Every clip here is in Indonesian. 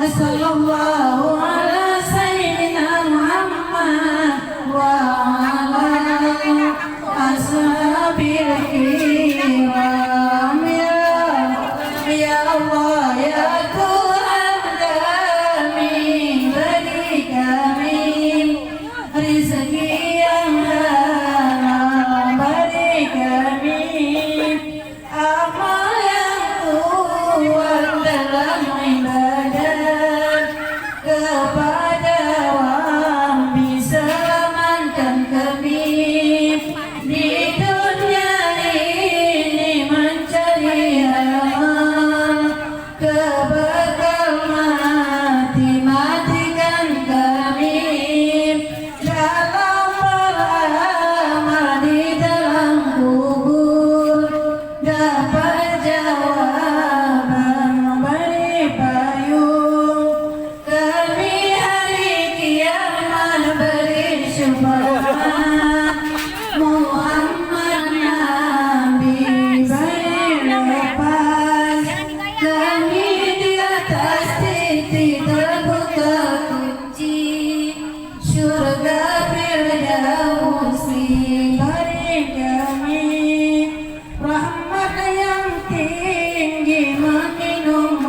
sallallahu ala sayyidina Muhammad wa ala ashabil kiram. Ya Allah ya Tuhan kami, beri kami rezeki yang halal, beri kami amal yang kuat dalam ibadat kepada Rabbi. Selamatkan kami di dunia ini mencari amal kebekal mati. Matikan kami dalam beramal di dalam kubur, dapat jawaban, beri payung kami hari kiamat, beri syafaat Muhammad Nabi, beri lepas kami di atas titik terbuka kunci surga Firdausi. Beri kami rahmat yang tinggi, meminum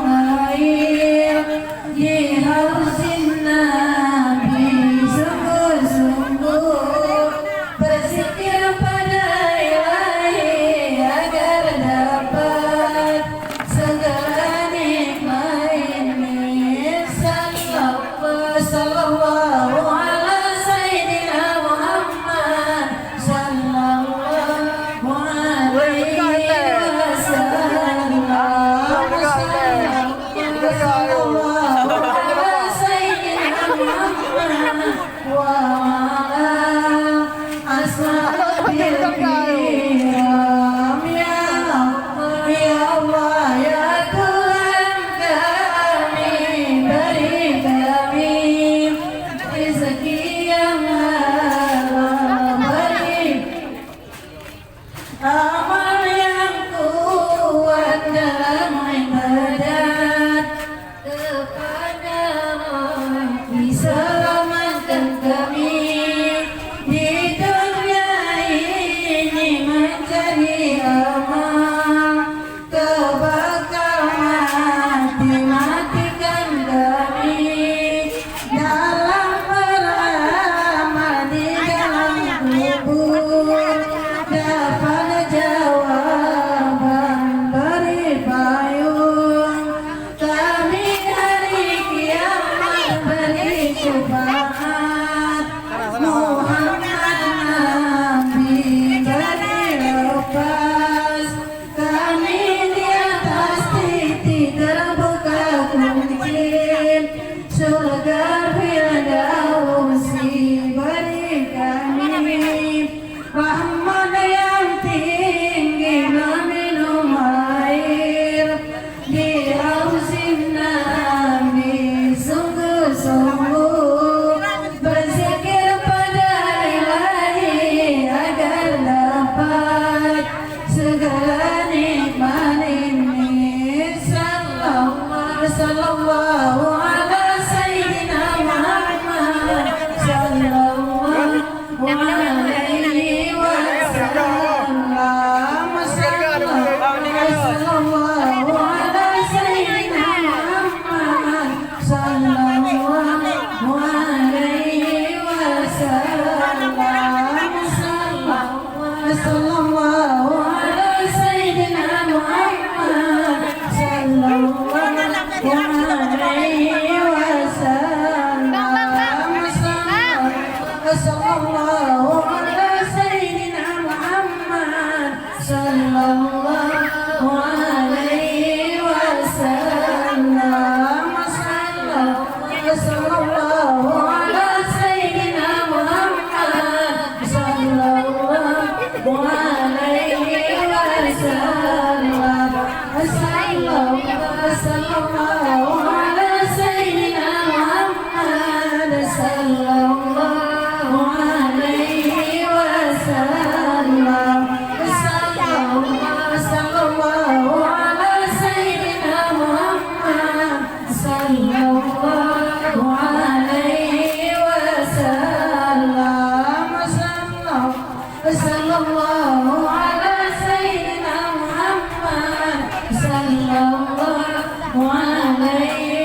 air di hausin Nabi. Sungguh-sungguh berzikir pada Ilahi agar dapat segala nikmat ini. Sallallahu ala sayyidina Muhammad sallallahu alaihi wasallam. Sallallahu ala sayyidina Muhammad wa ala ashabil kiram. Ya Allah ya Tuhan kami, beri kami rezeki yang halal, beri amal yang kuat dalam ibadat kepada Rabbi. Selamatkan kami di dunia ini mencari amal kebekal mati. Matikan kami dalam beramal di dalam kubur, dapat jawaban, beri payung kami hari kiamat, beri syafaat Muhammad Nabi, beri lepas kami di atas titik terbuka kunci surga Firdausi. Beri kami rahmat yang tinggi, meminum air di hausin Nabi. Sungguh-sungguh berzikir pada Ilahi agar dapat segala nikmat ini. Sallallahu ala sayyidina Muhammad sallallahu alaihi wasallam. Sallallahu ala sayyidina Muhammad sallallahu alaihi wasallam. Sallallahu ala sayyidina Muhammad sallallahu alaihi wasallam. Sallallahu ala sayyidina Muhammad sallallahu alaihi wasallam. Sallallahu ala sayyidina Muhammad sallallahu alaihi wasallam. Sallallahu ala sayyidina Muhammad sallallahu sallallahu alaihi wasallam. Sallallahu ala sayyidina Muhammad sallallahu alaihi